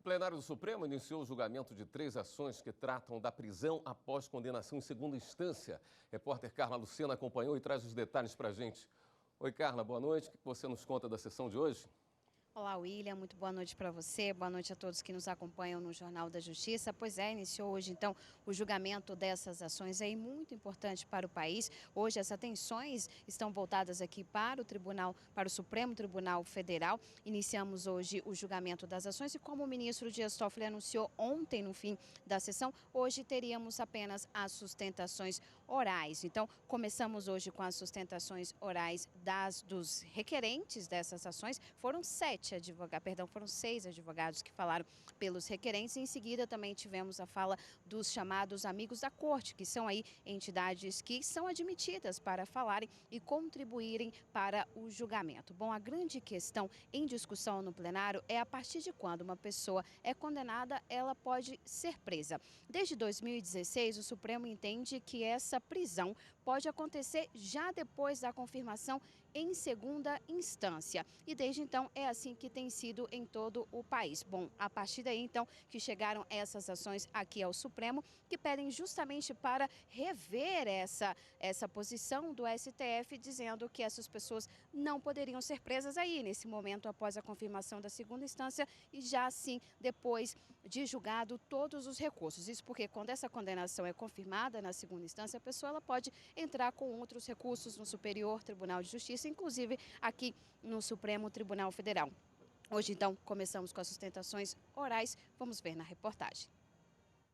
plenário do Supremo iniciou o julgamento de 3 ações que tratam da prisão após condenação em segunda instância. Repórter Carla Lucena acompanhou e traz os detalhes para a gente. Oi, Carla, boa noite. O que você nos conta da sessão de hoje? Olá, William. Muito boa noite para você. Boa noite a todos que nos acompanham no Jornal da Justiça. Pois é, iniciou hoje, então, o julgamento dessas ações aí muito importante para o país. Hoje, as atenções estão voltadas aqui para o Supremo Tribunal Federal. Iniciamos hoje o julgamento das ações e, como o ministro Dias Toffoli anunciou ontem, no fim da sessão, hoje teríamos apenas as sustentações orais. Então, começamos hoje com as sustentações orais dos requerentes dessas ações. Foram 6 advogados que falaram pelos requerentes. Em seguida, também tivemos a fala dos chamados amigos da corte, que são aí entidades que são admitidas para falarem e contribuírem para o julgamento. Bom, a grande questão em discussão no plenário é a partir de quando uma pessoa é condenada, ela pode ser presa. Desde 2016, o Supremo entende que essa prisão pode acontecer já depois da confirmação em segunda instância. E desde então é assim que tem sido em todo o país. Bom, a partir daí então que chegaram essas ações aqui ao Supremo, que pedem justamente para rever essa posição do STF, dizendo que essas pessoas não poderiam ser presas aí nesse momento após a confirmação da segunda instância e já assim depois de julgado todos os recursos. Isso porque quando essa condenação é confirmada na segunda instância, a pessoa ela pode entrar com outros recursos no Superior Tribunal de Justiça, inclusive aqui no Supremo Tribunal Federal. Hoje, então, começamos com as sustentações orais. Vamos ver na reportagem.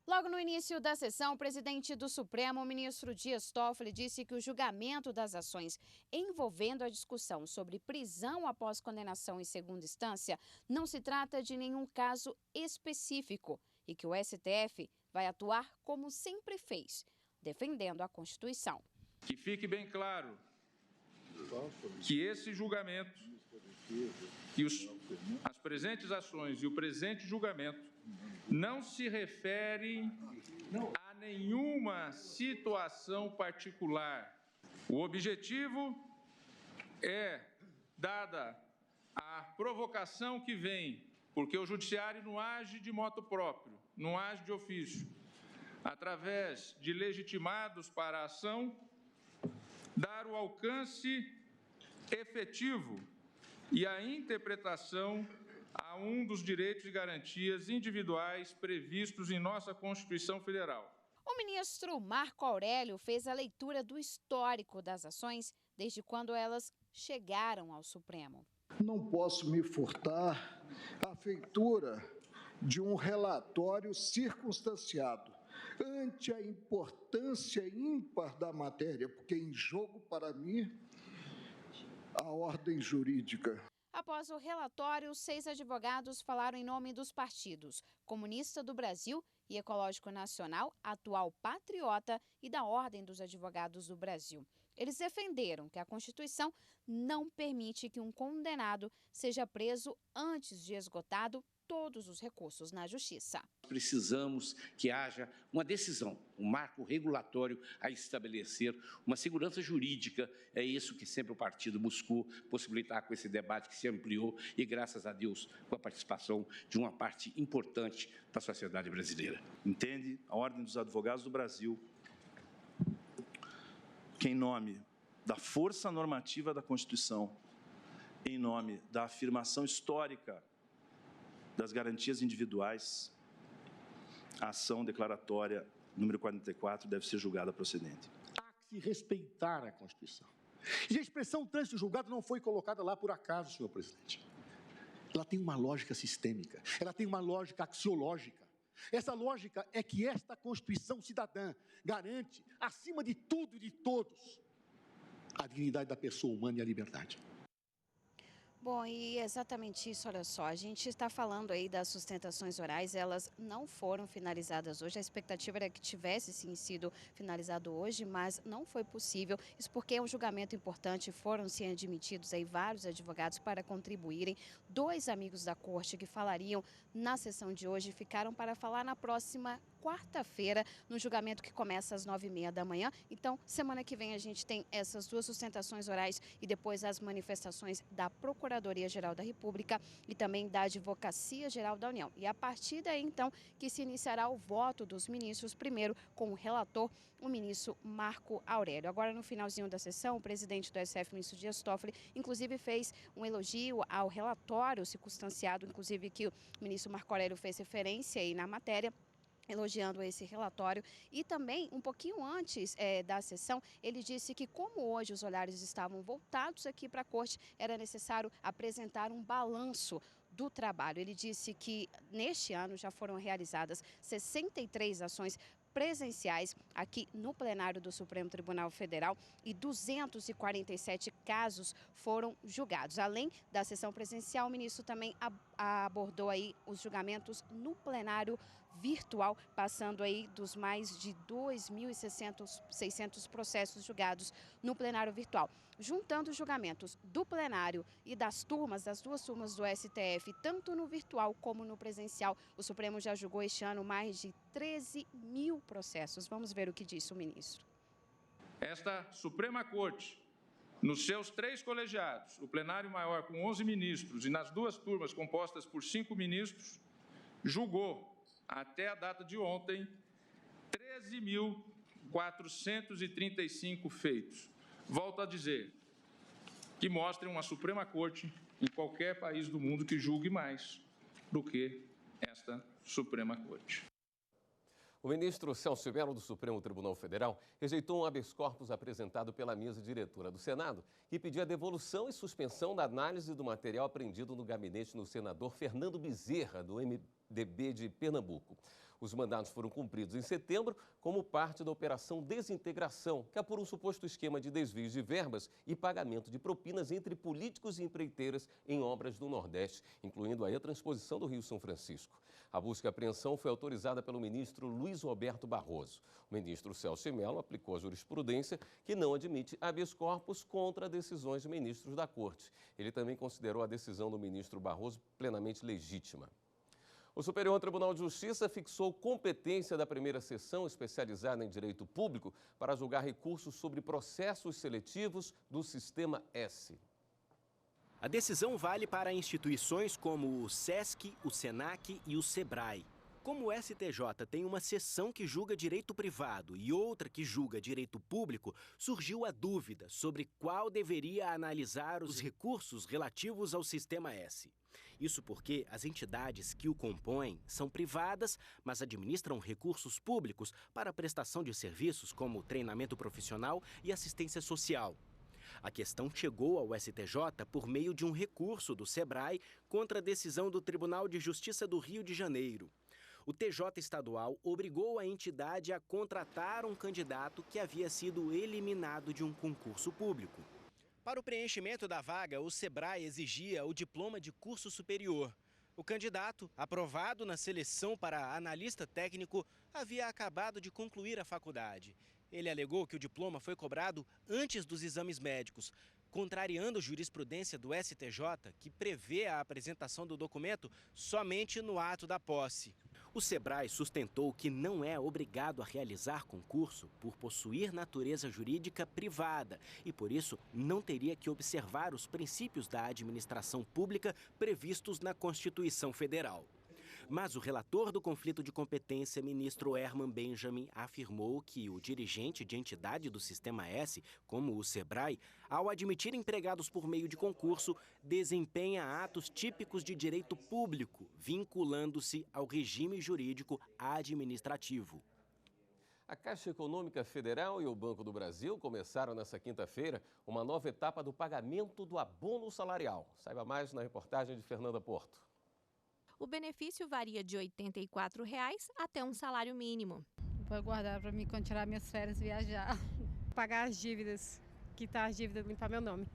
Logo no início da sessão, o presidente do Supremo, o ministro Dias Toffoli, disse que o julgamento das ações envolvendo a discussão sobre prisão após condenação em segunda instância não se trata de nenhum caso específico e que o STF vai atuar como sempre fez, defendendo a Constituição. Que fique bem claro que esse julgamento, que as presentes ações e o presente julgamento não se refere a nenhuma situação particular. O objetivo é, dada a provocação que vem, porque o judiciário não age de motu próprio, não age de ofício, através de legitimados para a ação, dar o alcance efetivo e a interpretação a um dos direitos e garantias individuais previstos em nossa Constituição Federal. O ministro Marco Aurélio fez a leitura do histórico das ações desde quando elas chegaram ao Supremo. Não posso me furtar à feitura de um relatório circunstanciado ante a importância ímpar da matéria, porque em jogo, para mim, a ordem jurídica. Após o relatório, 6 advogados falaram em nome dos partidos Comunista do Brasil e Ecológico Nacional, atual Patriota e da Ordem dos Advogados do Brasil. Eles defenderam que a Constituição não permite que um condenado seja preso antes de esgotado todos os recursos na Justiça. Precisamos que haja uma decisão, um marco regulatório a estabelecer, uma segurança jurídica. É isso que sempre o partido buscou possibilitar com esse debate que se ampliou e, graças a Deus, com a participação de uma parte importante da sociedade brasileira. Entende a Ordem dos Advogados do Brasil que, em nome da força normativa da Constituição, em nome da afirmação histórica das garantias individuais, a ação declaratória número 44 deve ser julgada procedente. Há que se respeitar a Constituição. E a expressão trânsito julgado não foi colocada lá por acaso, senhor presidente. Ela tem uma lógica sistêmica, ela tem uma lógica axiológica. Essa lógica é que esta Constituição cidadã garante, acima de tudo e de todos, a dignidade da pessoa humana e a liberdade. Bom, e exatamente isso, olha só, a gente está falando aí das sustentações orais, elas não foram finalizadas hoje, a expectativa era que tivesse sim sido finalizado hoje, mas não foi possível, isso porque é um julgamento importante, foram sim admitidos aí vários advogados para contribuírem, 2 amigos da corte que falariam na sessão de hoje ficaram para falar na próxima quarta-feira, no julgamento que começa às 9h30 da manhã. Então, semana que vem a gente tem essas duas sustentações orais e depois as manifestações da Procuradoria-Geral da República e também da Advocacia-Geral da União. E a partir daí, então, que se iniciará o voto dos ministros, primeiro com o relator, o ministro Marco Aurélio. Agora, no finalzinho da sessão, o presidente do STF, ministro Dias Toffoli, inclusive fez um elogio ao relatório circunstanciado, inclusive que o ministro Marco Aurélio fez referência aí na matéria, elogiando esse relatório. E também, um pouquinho antes da sessão, ele disse que como hoje os olhares estavam voltados aqui para a corte, era necessário apresentar um balanço do trabalho. Ele disse que neste ano já foram realizadas 63 ações presenciais aqui no plenário do Supremo Tribunal Federal e 247 casos foram julgados. Além da sessão presencial, o ministro também abordou aí os julgamentos no plenário virtual, passando aí dos mais de 2.600 processos julgados no plenário virtual. Juntando os julgamentos do plenário e das duas turmas do STF, tanto no virtual como no presencial, o Supremo já julgou este ano mais de 13.000 processos. Vamos ver o que disse o ministro. Esta Suprema Corte, nos seus 3 colegiados, o plenário maior com 11 ministros e nas 2 turmas compostas por 5 ministros, julgou, até a data de ontem, 13.435 feitos. Volto a dizer, que mostrem uma Suprema Corte em qualquer país do mundo que julgue mais do que esta Suprema Corte. O ministro Celso Mello, do Supremo Tribunal Federal, rejeitou um habeas corpus apresentado pela mesa diretora do Senado, que pedia a devolução e suspensão da análise do material apreendido no gabinete do senador Fernando Bezerra, do MDB de Pernambuco. Os mandados foram cumpridos em setembro como parte da Operação Desintegração, que apura um suposto esquema de desvios de verbas e pagamento de propinas entre políticos e empreiteiras em obras do Nordeste, incluindo a transposição do Rio São Francisco. A busca e apreensão foi autorizada pelo ministro Luiz Roberto Barroso. O ministro Celso Mello aplicou a jurisprudência que não admite habeas corpus contra decisões de ministros da Corte. Ele também considerou a decisão do ministro Barroso plenamente legítima. O Superior Tribunal de Justiça fixou competência da primeira sessão especializada em direito público para julgar recursos sobre processos seletivos do Sistema S. A decisão vale para instituições como o SESC, o SENAC e o SEBRAE. Como o STJ tem uma seção que julga direito privado e outra que julga direito público, surgiu a dúvida sobre qual deveria analisar os recursos relativos ao Sistema S. Isso porque as entidades que o compõem são privadas, mas administram recursos públicos para a prestação de serviços como treinamento profissional e assistência social. A questão chegou ao STJ por meio de um recurso do SEBRAE contra a decisão do Tribunal de Justiça do Rio de Janeiro. O TJ estadual obrigou a entidade a contratar um candidato que havia sido eliminado de um concurso público. Para o preenchimento da vaga, o SEBRAE exigia o diploma de curso superior. O candidato, aprovado na seleção para analista técnico, havia acabado de concluir a faculdade. Ele alegou que o diploma foi cobrado antes dos exames médicos, contrariando a jurisprudência do STJ, que prevê a apresentação do documento somente no ato da posse. O SEBRAE sustentou que não é obrigado a realizar concurso por possuir natureza jurídica privada e, por isso, não teria que observar os princípios da administração pública previstos na Constituição Federal. Mas o relator do conflito de competência, ministro Herman Benjamin, afirmou que o dirigente de entidade do Sistema S, como o SEBRAE, ao admitir empregados por meio de concurso, desempenha atos típicos de direito público, vinculando-se ao regime jurídico administrativo. A Caixa Econômica Federal e o Banco do Brasil começaram nesta quinta-feira uma nova etapa do pagamento do abono salarial. Saiba mais na reportagem de Fernanda Porto. O benefício varia de R$ 84 até um salário mínimo. Vou guardar para mim quando tirar minhas férias e viajar. Pagar as dívidas, quitar as dívidas, limpar meu nome.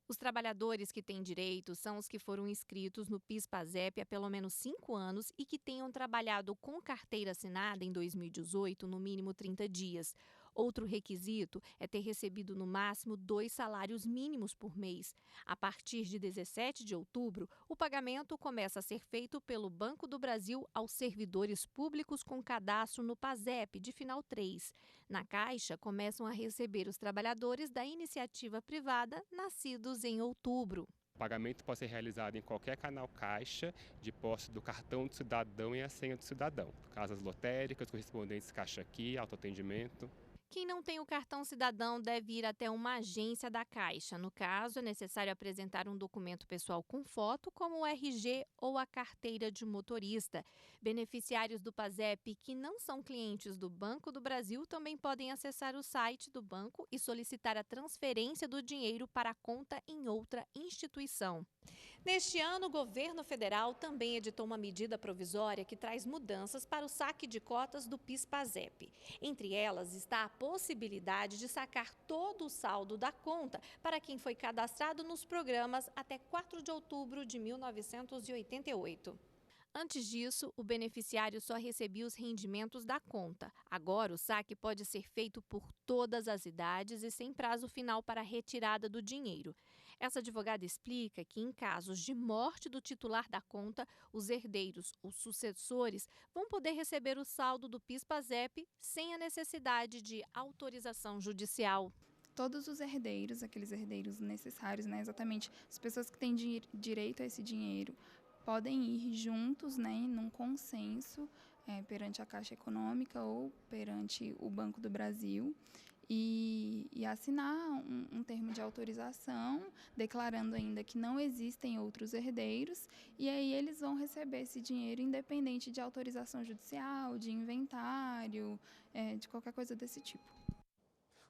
Os trabalhadores que têm direito são os que foram inscritos no PIS/PASEP há pelo menos 5 anos e que tenham trabalhado com carteira assinada em 2018 no mínimo 30 dias. Outro requisito é ter recebido no máximo 2 salários mínimos por mês. A partir de 17 de outubro, o pagamento começa a ser feito pelo Banco do Brasil aos servidores públicos com cadastro no PASEP de final 3. Na Caixa, começam a receber os trabalhadores da iniciativa privada nascidos em outubro. O pagamento pode ser realizado em qualquer canal Caixa, de posse do cartão do cidadão e a senha do cidadão. Casas lotéricas, correspondentes Caixa Aqui, autoatendimento. Quem não tem o cartão cidadão deve ir até uma agência da Caixa. No caso, é necessário apresentar um documento pessoal com foto, como o RG ou a carteira de motorista. Beneficiários do PASEP que não são clientes do Banco do Brasil também podem acessar o site do banco e solicitar a transferência do dinheiro para a conta em outra instituição. Neste ano, o governo federal também editou uma medida provisória que traz mudanças para o saque de cotas do PIS/PASEP. Entre elas está a possibilidade de sacar todo o saldo da conta para quem foi cadastrado nos programas até 4 de outubro de 1988. Antes disso, o beneficiário só recebia os rendimentos da conta. Agora, o saque pode ser feito por todas as idades e sem prazo final para a retirada do dinheiro. Essa advogada explica que, em casos de morte do titular da conta, os herdeiros ou sucessores vão poder receber o saldo do PIS/PASEP sem a necessidade de autorização judicial. Todos os herdeiros, aqueles herdeiros necessários, exatamente as pessoas que têm direito a esse dinheiro, podem ir juntos, num consenso perante a Caixa Econômica ou perante o Banco do Brasil e assinar um termo de autorização, declarando ainda que não existem outros herdeiros, e aí eles vão receber esse dinheiro independente de autorização judicial, de inventário, de qualquer coisa desse tipo.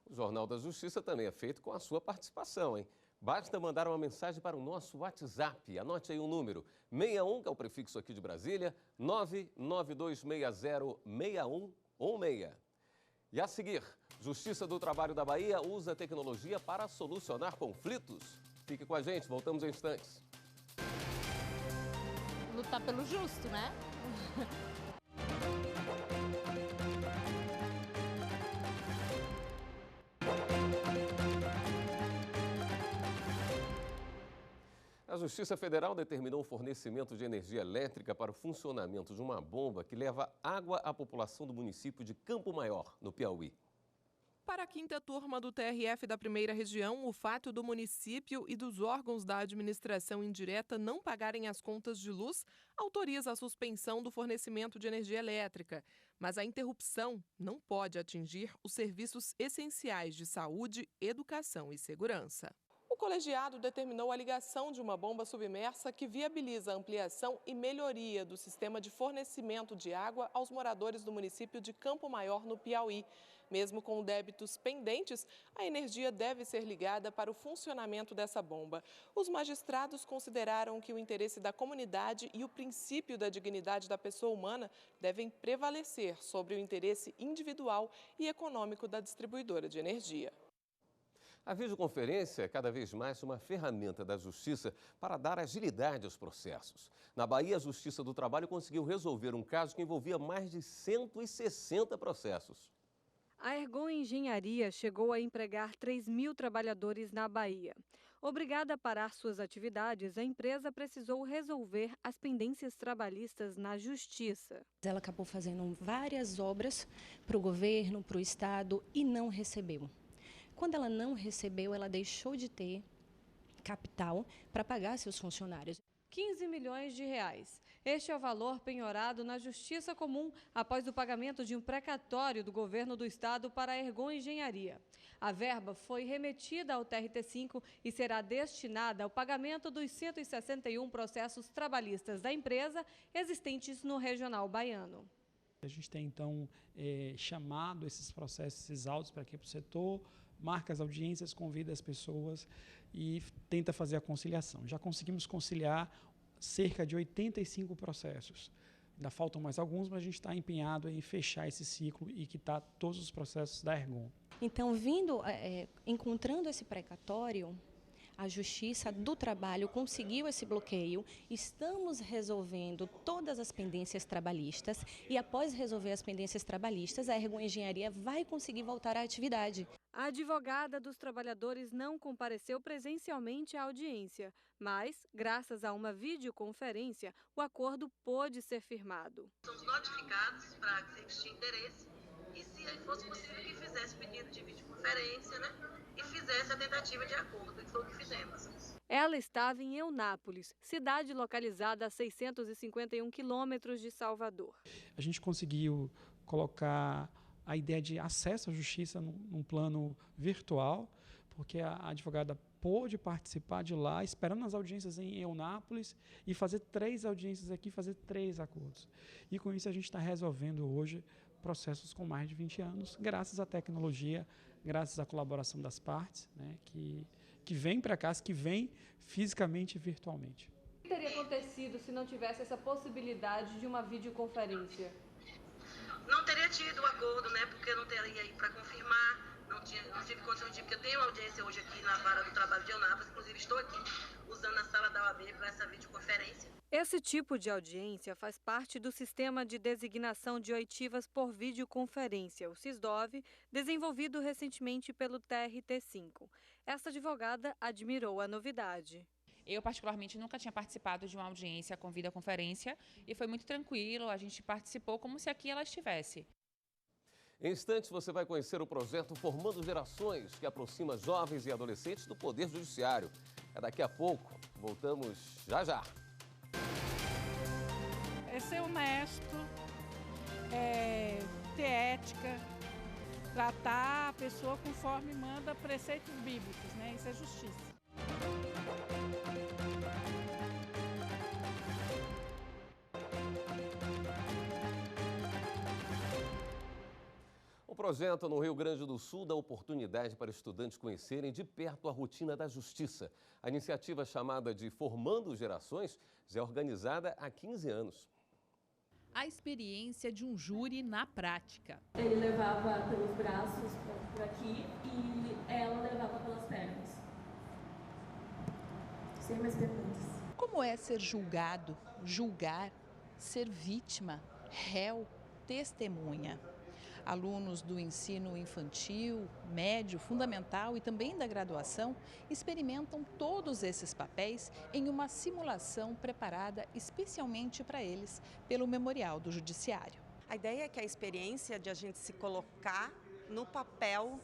O Jornal da Justiça também é feito com a sua participação, hein? Basta mandar uma mensagem para o nosso WhatsApp. Anote aí o número 61, que é o prefixo aqui de Brasília, 992606116. E a seguir, Justiça do Trabalho da Bahia usa a tecnologia para solucionar conflitos. Fique com a gente, voltamos em instantes. Lutar pelo justo, né? A Justiça Federal determinou o fornecimento de energia elétrica para o funcionamento de uma bomba que leva água à população do município de Campo Maior, no Piauí. Para a 5ª turma do TRF da Primeira Região, o fato do município e dos órgãos da administração indireta não pagarem as contas de luz autoriza a suspensão do fornecimento de energia elétrica. Mas a interrupção não pode atingir os serviços essenciais de saúde, educação e segurança. O colegiado determinou a ligação de uma bomba submersa que viabiliza a ampliação e melhoria do sistema de fornecimento de água aos moradores do município de Campo Maior, no Piauí. Mesmo com débitos pendentes, a energia deve ser ligada para o funcionamento dessa bomba. Os magistrados consideraram que o interesse da comunidade e o princípio da dignidade da pessoa humana devem prevalecer sobre o interesse individual e econômico da distribuidora de energia. A videoconferência é cada vez mais uma ferramenta da Justiça para dar agilidade aos processos. Na Bahia, a Justiça do Trabalho conseguiu resolver um caso que envolvia mais de 160 processos. A Ergon Engenharia chegou a empregar 3.000 trabalhadores na Bahia. Obrigada a parar suas atividades, a empresa precisou resolver as pendências trabalhistas na Justiça. Ela acabou fazendo várias obras para o governo, para o Estado e não recebeu. Quando ela não recebeu, ela deixou de ter capital para pagar seus funcionários. 15 milhões de reais. Este é o valor penhorado na Justiça Comum após o pagamento de um precatório do governo do estado para a Ergon Engenharia. A verba foi remetida ao TRT5 e será destinada ao pagamento dos 161 processos trabalhistas da empresa existentes no Regional Baiano. A gente tem, então, chamado esses processos, esses autos para aqui para o setor, marca as audiências, convida as pessoas e tenta fazer a conciliação. Já conseguimos conciliar cerca de 85 processos. Ainda faltam mais alguns, mas a gente está empenhado em fechar esse ciclo e quitar todos os processos da Ergon. Então, encontrando esse precatório, A Justiça do Trabalho conseguiu esse bloqueio, estamos resolvendo todas as pendências trabalhistas e após resolver as pendências trabalhistas, a Ergoengenharia vai conseguir voltar à atividade. A advogada dos trabalhadores não compareceu presencialmente à audiência, mas, graças a uma videoconferência, o acordo pôde ser firmado. Somos notificados para que existia interesse e, se fosse possível, que fizesse pedido de videoconferência, né? E fizesse a tentativa de acordo, que foi o que fizemos. Ela estava em Eunápolis, cidade localizada a 651 quilômetros de Salvador. A gente conseguiu colocar a ideia de acesso à justiça num plano virtual, porque a advogada pôde participar de lá, esperando as audiências em Eunápolis e fazer 3 audiências aqui, fazer 3 acordos. E com isso a gente está resolvendo hoje processos com mais de 20 anos, graças à tecnologia, graças à colaboração das partes, né, que vem para casa, que vem fisicamente e virtualmente. O que teria acontecido se não tivesse essa possibilidade de uma videoconferência? Não teria tido o acordo, né? Porque eu não teria aí para confirmar, não tive condição de ir, porque eu tenho audiência hoje aqui na Vara do Trabalho de Eunápolis, inclusive estou aqui usando a sala da OAB para essa videoconferência. Esse tipo de audiência faz parte do Sistema de Designação de Oitivas por Videoconferência, o SISDOV, desenvolvido recentemente pelo TRT5. Esta advogada admirou a novidade. Eu, particularmente, nunca tinha participado de uma audiência com videoconferência e foi muito tranquilo, a gente participou como se aqui ela estivesse. Em instantes, você vai conhecer o projeto Formando Gerações, que aproxima jovens e adolescentes do Poder Judiciário. É daqui a pouco. Voltamos já já. É ser honesto, ter ética, tratar a pessoa conforme manda preceitos bíblicos, né? Isso é justiça. O projeto no Rio Grande do Sul dá oportunidade para estudantes conhecerem de perto a rotina da justiça. A iniciativa chamada de Formando Gerações já é organizada há 15 anos. A experiência de um júri na prática. Ele levava pelos braços por aqui e ela levava pelas pernas. Sem mais perguntas. Como é ser julgado, julgar, ser vítima, réu, testemunha? Alunos do ensino infantil, médio, fundamental e também da graduação experimentam todos esses papéis em uma simulação preparada especialmente para eles pelo Memorial do Judiciário. A ideia é que a experiência de a gente se colocar no papel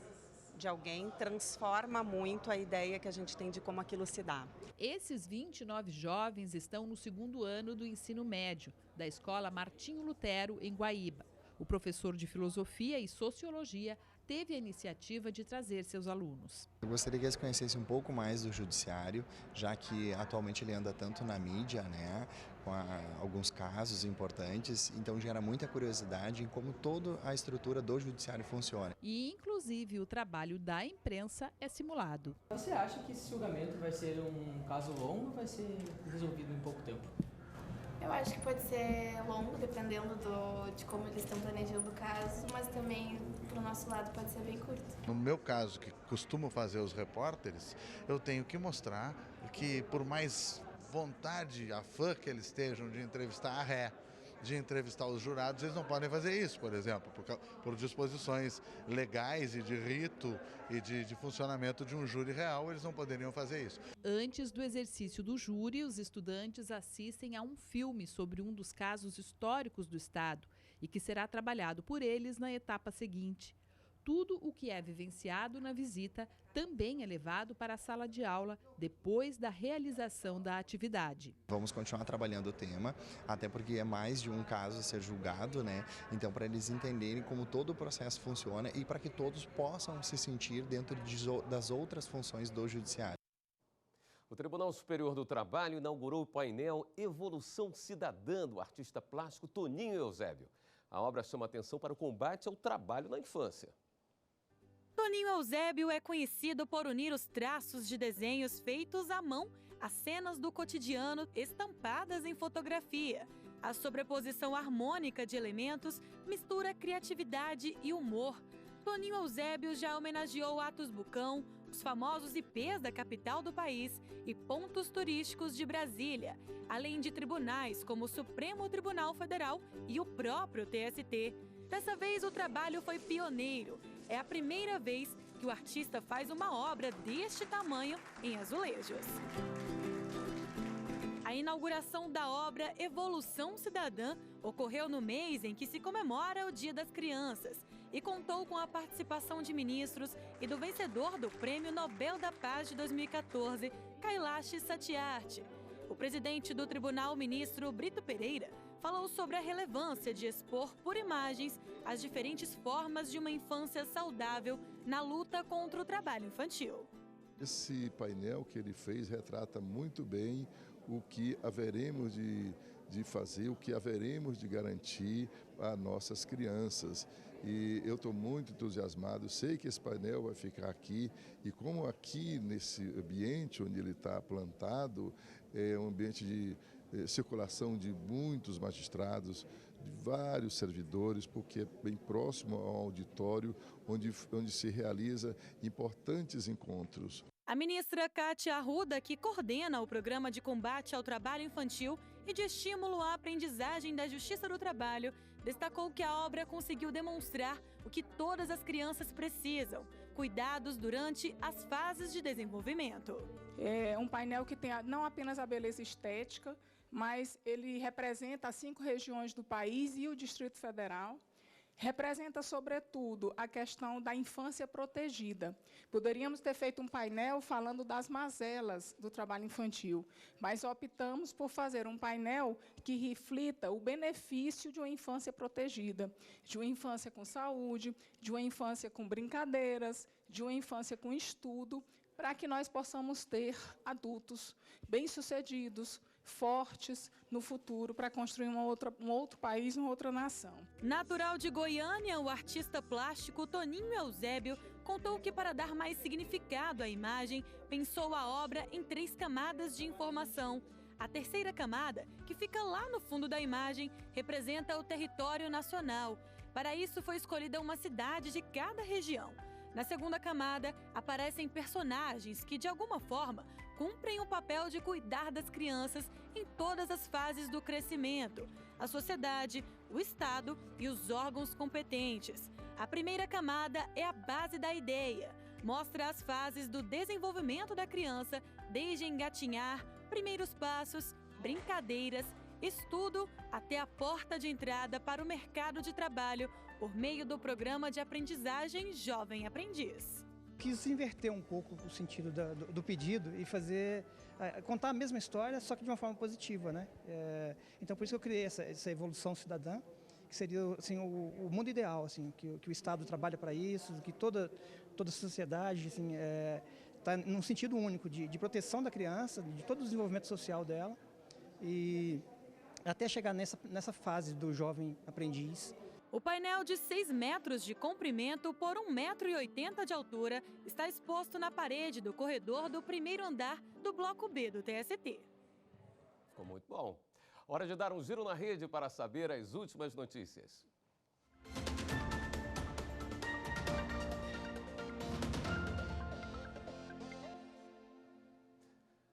de alguém transforma muito a ideia que a gente tem de como aquilo se dá. Esses 29 jovens estão no 2º ano do ensino médio da Escola Martinho Lutero, em Guaíba. O professor de Filosofia e Sociologia teve a iniciativa de trazer seus alunos. Eu gostaria que eles conhecessem um pouco mais do judiciário, já que atualmente ele anda tanto na mídia, né, com alguns casos importantes, então gera muita curiosidade em como toda a estrutura do judiciário funciona. E, inclusive, o trabalho da imprensa é simulado. Você acha que esse julgamento vai ser um caso longo ou vai ser resolvido em pouco tempo? Eu acho que pode ser longo, dependendo de como eles estão planejando o caso, mas também, para o nosso lado, pode ser bem curto. No meu caso, que costumo fazer os repórteres, eu tenho que mostrar que, por mais vontade, afã que eles estejam de entrevistar a ré, de entrevistar os jurados, eles não podem fazer isso, por exemplo, por disposições legais e de rito e de funcionamento de um júri real, eles não poderiam fazer isso. Antes do exercício do júri, os estudantes assistem a um filme sobre um dos casos históricos do Estado e que será trabalhado por eles na etapa seguinte. Tudo o que é vivenciado na visita também é levado para a sala de aula depois da realização da atividade. Vamos continuar trabalhando o tema, até porque é mais de um caso a ser julgado, né? Então, para eles entenderem como todo o processo funciona e para que todos possam se sentir dentro das outras funções do judiciário. O Tribunal Superior do Trabalho inaugurou o painel Evolução Cidadã do artista plástico Toninho Eusébio. A obra chama atenção para o combate ao trabalho na infância. Toninho Eusébio é conhecido por unir os traços de desenhos feitos à mão às cenas do cotidiano estampadas em fotografia. A sobreposição harmônica de elementos mistura criatividade e humor. Toninho Eusébio já homenageou Atos Bucão, os famosos IPs da capital do país e pontos turísticos de Brasília, além de tribunais como o Supremo Tribunal Federal e o próprio TST. Dessa vez, o trabalho foi pioneiro. É a primeira vez que o artista faz uma obra deste tamanho em azulejos. A inauguração da obra Evolução Cidadã ocorreu no mês em que se comemora o Dia das Crianças e contou com a participação de ministros e do vencedor do Prêmio Nobel da Paz de 2014, Kailash Satyarthi. O presidente do tribunal, ministro Brito Pereira, falou sobre a relevância de expor por imagens as diferentes formas de uma infância saudável na luta contra o trabalho infantil. Esse painel que ele fez retrata muito bem o que haveremos de fazer, o que haveremos de garantir a nossas crianças. E eu estou muito entusiasmado, sei que esse painel vai ficar aqui, e como aqui nesse ambiente onde ele está plantado, é um ambiente de circulação de muitos magistrados, de vários servidores, porque é bem próximo ao auditório onde se realiza importantes encontros. A ministra Kátia Arruda, que coordena o programa de combate ao trabalho infantil e de estímulo à aprendizagem da Justiça do Trabalho, destacou que a obra conseguiu demonstrar o que todas as crianças precisam: cuidados durante as fases de desenvolvimento. É um painel que tem não apenas a beleza estética, mas ele representa as 5 regiões do país e o Distrito Federal. Representa, sobretudo, a questão da infância protegida. Poderíamos ter feito um painel falando das mazelas do trabalho infantil, mas optamos por fazer um painel que reflita o benefício de uma infância protegida, de uma infância com saúde, de uma infância com brincadeiras, de uma infância com estudo, para que nós possamos ter adultos bem-sucedidos, fortes no futuro, para construir um outro país, uma outra nação. Natural de Goiânia, o artista plástico Toninho Eusébio contou que, para dar mais significado à imagem, pensou a obra em 3 camadas de informação. A terceira camada, que fica lá no fundo da imagem, representa o território nacional. Para isso, foi escolhida uma cidade de cada região. Na segunda camada, aparecem personagens que, de alguma forma, cumprem o papel de cuidar das crianças em todas as fases do crescimento: a sociedade, o Estado e os órgãos competentes. A primeira camada é a base da ideia. Mostra as fases do desenvolvimento da criança, desde engatinhar, primeiros passos, brincadeiras, estudo, até a porta de entrada para o mercado de trabalho, por meio do programa de aprendizagem Jovem Aprendiz. Quis inverter um pouco o sentido do pedido e contar a mesma história, só que de uma forma positiva, né? Então, por isso que eu criei essa evolução cidadã, que seria assim, o mundo ideal, assim, que o Estado trabalha para isso, que toda a sociedade assim, está num sentido único de proteção da criança, de todo o desenvolvimento social dela, e até chegar nessa fase do jovem aprendiz. O painel de 6 metros de comprimento por 1,80 m de altura está exposto na parede do corredor do primeiro andar do Bloco B do TST. Ficou muito bom. Hora de dar um giro na rede para saber as últimas notícias.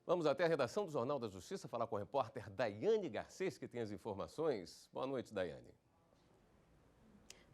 Vamos até a redação do Jornal da Justiça falar com a repórter Daiane Garcês, que tem as informações. Boa noite, Daiane.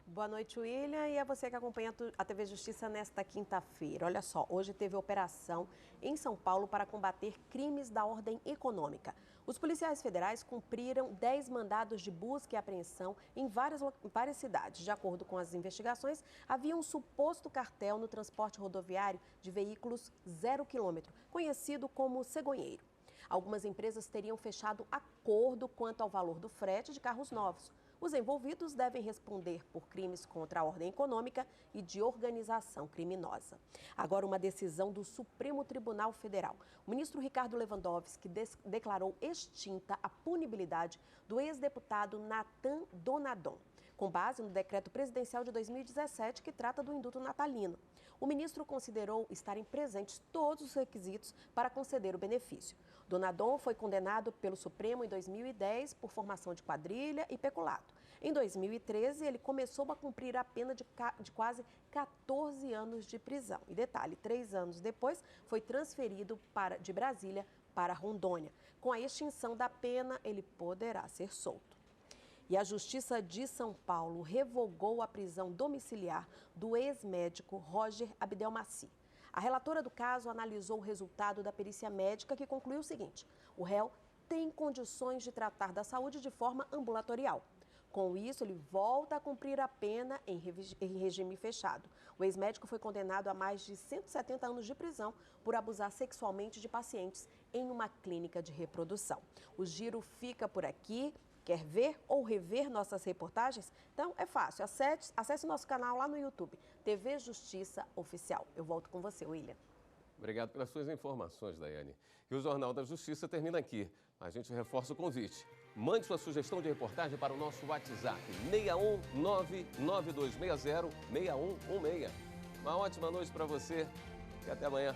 Boa noite, William, e é você que acompanha a TV Justiça nesta quinta-feira. Olha só, hoje teve operação em São Paulo para combater crimes da ordem econômica. Os policiais federais cumpriram 10 mandados de busca e apreensão em várias cidades. De acordo com as investigações, havia um suposto cartel no transporte rodoviário de veículos 0 quilômetro, conhecido como cegonheiro. Algumas empresas teriam fechado acordo quanto ao valor do frete de carros novos. Os envolvidos devem responder por crimes contra a ordem econômica e de organização criminosa. Agora, uma decisão do Supremo Tribunal Federal. O ministro Ricardo Lewandowski declarou extinta a punibilidade do ex-deputado Nathan Donadon, com base no decreto presidencial de 2017 que trata do indulto natalino. O ministro considerou estarem presentes todos os requisitos para conceder o benefício. Donadon foi condenado pelo Supremo em 2010 por formação de quadrilha e peculato. Em 2013, ele começou a cumprir a pena de quase 14 anos de prisão. E detalhe, 3 anos depois, foi transferido de Brasília para Rondônia. Com a extinção da pena, ele poderá ser solto. E a Justiça de São Paulo revogou a prisão domiciliar do ex-médico Roger Abdelmaci. A relatora do caso analisou o resultado da perícia médica, que concluiu o seguinte: o réu tem condições de tratar da saúde de forma ambulatorial. Com isso, ele volta a cumprir a pena em regime fechado. O ex-médico foi condenado a mais de 170 anos de prisão por abusar sexualmente de pacientes em uma clínica de reprodução. O Giro fica por aqui. Quer ver ou rever nossas reportagens? Então é fácil, acesse nosso canal lá no YouTube, TV Justiça Oficial. Eu volto com você, William. Obrigado pelas suas informações, Daiane. E o Jornal da Justiça termina aqui. A gente reforça o convite. Mande sua sugestão de reportagem para o nosso WhatsApp, 61992606116. Uma ótima noite para você e até amanhã.